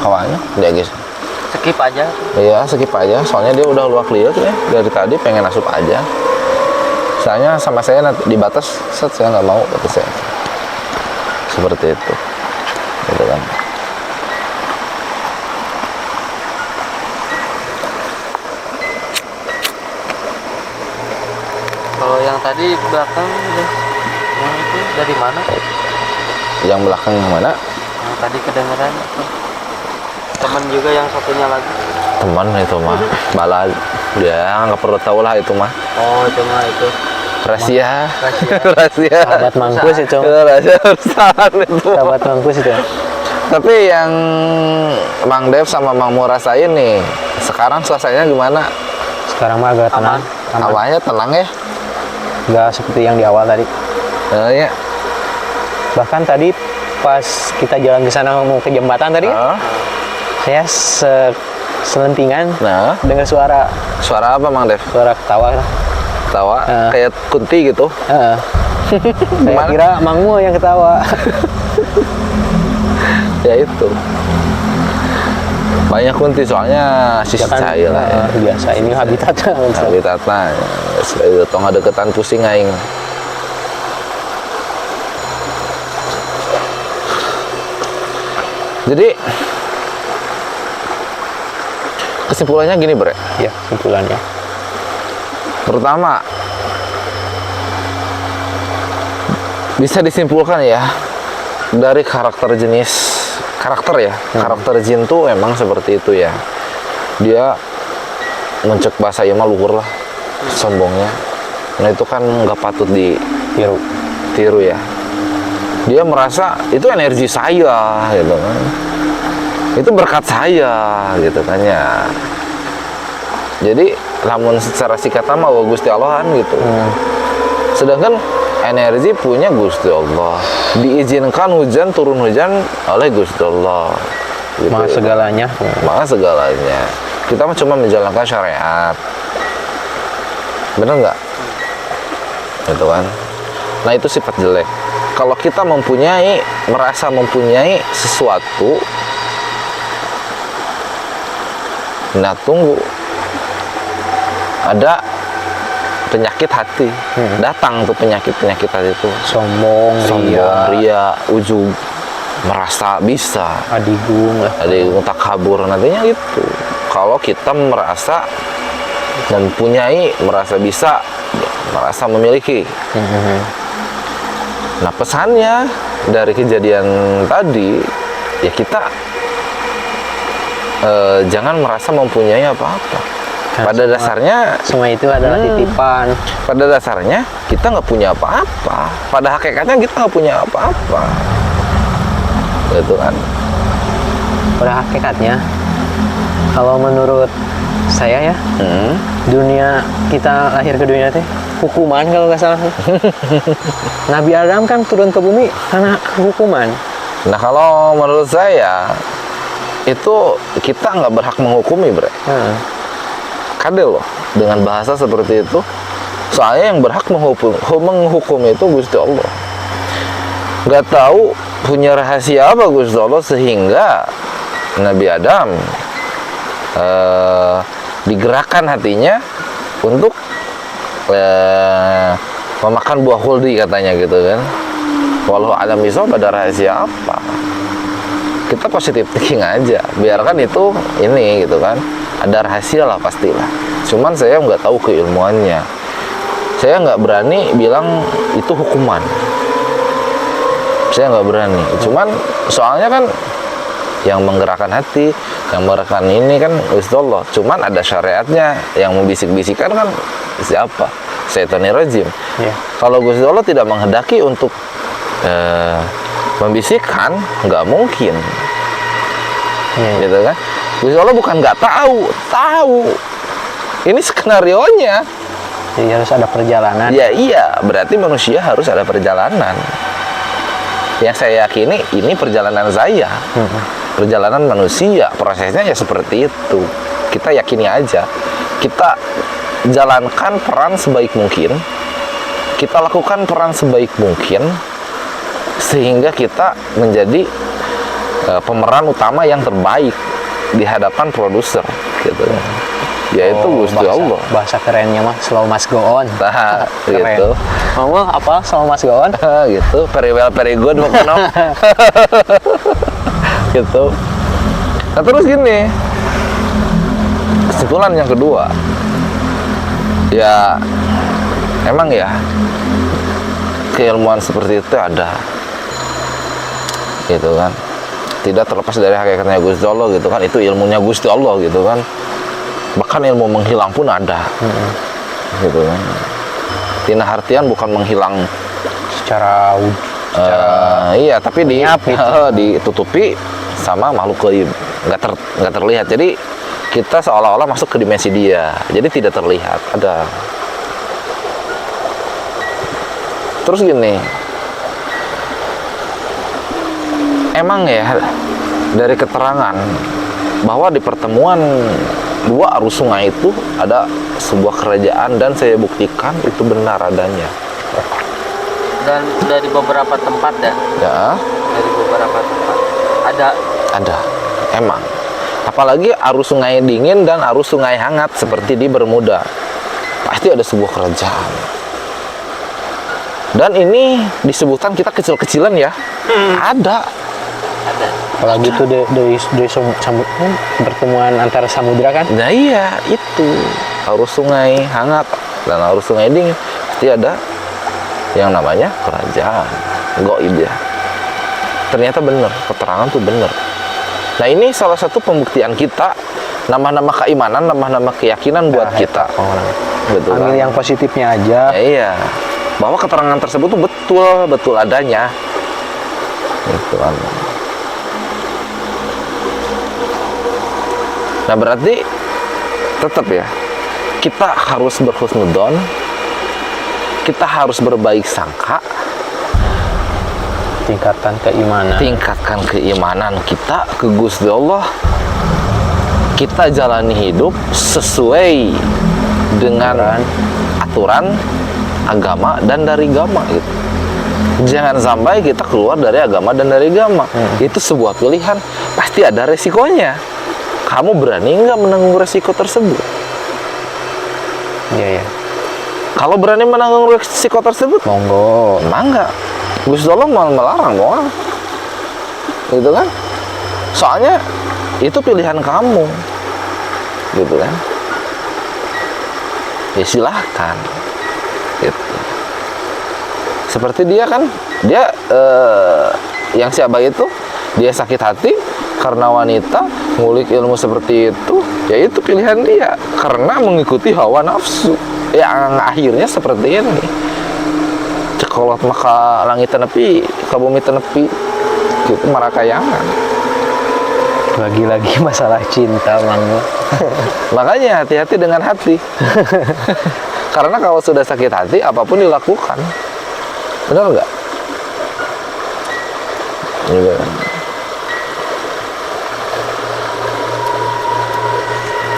Hawanya dia guys. Skip aja. Iya, skip aja. Soalnya dia udah luak liat ya. Dari tadi pengen asup aja. Soalnya sama saya nanti di batas, saya nggak mau batas saya. Seperti itu. Gitu kan. Kalau yang tadi belakang yang itu dari mana? Yang belakang yang mana? Yang tadi kedengeran teman juga yang satunya lagi. Teman itu mah. Balad. Dia nggak perlu tahu lah itu mah. Oh itu mah itu Rahasia. rahasia. Rahasia. Sahabat Mangkus itu. Rahasia perusahaan itu. Sahabat Mangkus itu. Tapi yang Mang Dev sama Mang Mu rasain nih, sekarang suasananya gimana? Sekarang mah agak tenang. Aman. Awalnya tenang ya? Nggak seperti yang di awal tadi. Ya. Bahkan tadi pas kita jalan ke sana mau ke jembatan tadi, saya selentingan Nah, dengar suara suara apa Mang Dev? suara ketawa. Tawa kayak kunti gitu. Heeh. Saya Gimana? kira Mangmu yang ketawa. Ya itu. Banyak kunti soalnya sisi Ya kan, cair lah ya. biasa ini habitatnya. Habitatnya. Itu tong ada deketan pusing aing. Jadi kesimpulannya gini, Bre. Ya, kesimpulannya. Pertama, bisa disimpulkan ya dari karakter jin tuh emang seperti itu ya. Dia mencek bahasa ya mah luhur lah sombongnya. Nah itu kan nggak patut ditiru ya. Dia merasa itu energi saya gitu kan. Itu berkat saya gitu kan ya. Jadi lamun secara sikata mah wa Gusti Allahan gitu. Sedangkan energi punya Gusti Allah. Diizinkan hujan, turun hujan oleh Gusti Allah. Gitu. Maha segalanya. Maha segalanya. Kita mah cuma menjalankan syariat. Bener nggak? Gitu kan. Nah itu sifat jelek. Kalau kita merasa mempunyai sesuatu, nah tunggu. Ada penyakit hati. Datang tuh penyakit-penyakit hati itu. Sombong, Sombong, ria, ujub, merasa bisa, adigung lah. ada yang takabur, nantinya itu. Kalau kita merasa mempunyai, merasa bisa, merasa memiliki. Nah, pesannya dari kejadian tadi, ya kita jangan merasa mempunyai apa-apa. Pada dasarnya Semua itu adalah titipan. pada dasarnya kita nggak punya apa-apa. Pada hakikatnya kita nggak punya apa-apa. Gitu kan. Pada hakikatnya, kalau menurut saya ya, dunia kita lahir ke dunia teh hukuman kalau nggak salah. Nabi Adam kan turun ke bumi karena hukuman. Nah, kalau menurut saya itu kita nggak berhak menghukumi, bre. Kadel loh dengan bahasa seperti itu. Soalnya yang berhak menghukum itu Gusti Allah. Nggak tahu punya rahasia apa Gusti Allah sehingga Nabi Adam digerakkan hatinya untuk memakan buah khuldi katanya gitu kan. Walau alam bisa pada rahasia apa, kita positif thinking aja, biarkan itu ini gitu kan, ada rahasia lah pastilah. Cuman saya nggak tahu keilmuannya, saya nggak berani bilang itu hukuman, saya nggak berani. Cuman soalnya kan yang menggerakkan hati, yang menggerakkan ini kan Gusti Allah. Cuman ada syariatnya, yang membisik-bisikan kan siapa? Syaitonir rajim. Yeah. Kalau Gusti Allah tidak menghendaki untuk membisikkan, nggak mungkin. Gitu kan? Gusti Allah bukan nggak tahu. Ini skenarionya. Jadi harus ada perjalanan. Ya iya, berarti manusia harus ada perjalanan. Yang saya yakini ini perjalanan saya. Perjalanan manusia, prosesnya ya seperti itu. Kita yakini aja. Kita jalankan peran sebaik mungkin. Kita lakukan peran sebaik mungkin sehingga kita menjadi pemeran utama yang terbaik di hadapan produser gitu. Yaitu Gusti Allah. Bahasa kerennya mah slow must go on. Nah, Keren. gitu. Ngomong apa slow must go on? Gitu, very well, very good mukno. Gitu. Nah, terus gini. Kesimpulan yang kedua. Ya emang ya keilmuan seperti itu ada. Gitu kan. Tidak terlepas dari hakikatnya Gusti Allah gitu kan. Itu ilmunya Gusti Allah gitu kan. Bahkan ilmu menghilang pun ada. Gitu kan. Tina artian bukan menghilang Secara iya, tapi gitu. ditutupi sama makhluk gaib, nggak terlihat. Jadi kita seolah-olah masuk ke dimensi dia, jadi tidak terlihat. Ada. Terus gini, emang ya dari keterangan bahwa di pertemuan dua arus sungai itu ada sebuah kerajaan, dan saya buktikan itu benar adanya. Dan dari beberapa tempat ya, dari beberapa tempat Ada, emang. Apalagi arus sungai dingin dan arus sungai hangat seperti di Bermuda, pasti ada sebuah kerajaan. Dan ini disebutkan kita kecil-kecilan ya, ada. apalagi itu dari pertemuan antara samudra kan. Nah iya, itu arus sungai hangat dan arus sungai dingin pasti ada yang namanya kerajaan gaib ya. Ternyata benar, keterangan tuh benar. Nah, ini salah satu pembuktian kita, nama-nama keimanan, nama-nama keyakinan buat kita. Betul Ambil kan? yang positifnya aja. Ya, iya, bahwa keterangan tersebut tuh betul adanya. Gitu kan. Nah, berarti tetap ya, kita harus berhusnudzon, kita harus berbaik sangka, tingkatkan keimanan kita ke Gusti Allah. Kita jalani hidup sesuai dengan aturan agama dan dari agama gitu. Jangan sampai kita keluar dari agama dan dari agama. Itu sebuah pilihan, pasti ada resikonya. Kamu berani nggak menanggung resiko tersebut? Iya. Kalau berani menanggung risiko tersebut, Monggo. mangga. Gusti Allah mau melarang doang. Gitu kan? Soalnya itu pilihan kamu. Gitu kan? Ya silahkan. Gitu. Seperti dia kan, dia yang si Abah itu, dia sakit hati karena wanita ngulik ilmu seperti itu, ya itu pilihan dia karena mengikuti hawa nafsu yang akhirnya seperti ini. Cekolot maka langit tenepi, ka bumi tenepi, gitu marakayangan. Lagi-lagi masalah cinta, Mang. Makanya hati-hati dengan hati. Karena kalau sudah sakit hati, apapun dilakukan. Benar nggak? Gitu.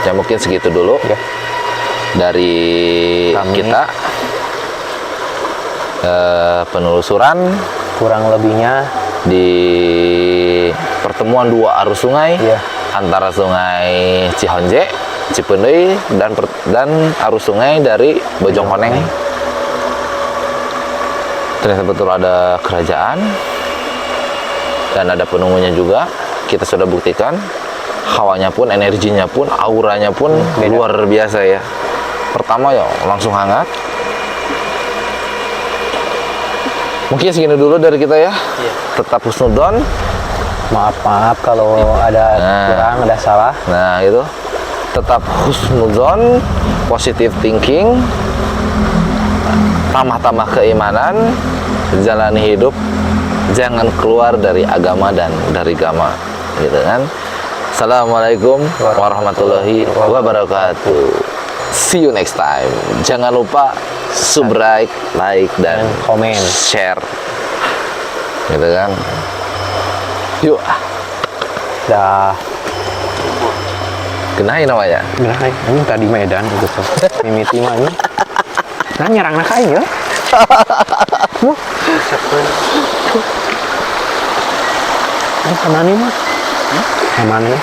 Ya mungkin segitu dulu Ya. dari Kami. kita. Penelusuran Kurang lebihnya di pertemuan dua arus sungai Iya. antara sungai Cihonje, Cipeundeuy dan arus sungai dari Bojongkoneng. Ternyata betul ada kerajaan dan ada penunggunya juga. Kita sudah buktikan hawanya pun, energinya pun, auranya pun Beda. luar biasa ya. Pertama ya langsung hangat. Mungkin segini dulu dari kita ya. Tetap husnudon. maaf kalau ada kurang, ada salah. Nah itu tetap husnuzon, positive thinking, tambah-tambah keimanan, jalani hidup, jangan keluar dari agama dan dari gama, gitu kan. Assalamualaikum warahmatullahi wabarakatuh. See you next time. Jangan lupa subscribe, like dan Komen. share, gitu kan. Yuk, Dah. kenain namanya. Nah, ini tadi Medan itu tuh. Mimiti mah ini. Nah, nyerang nak aja. Ini sama nih mah. Sama nih.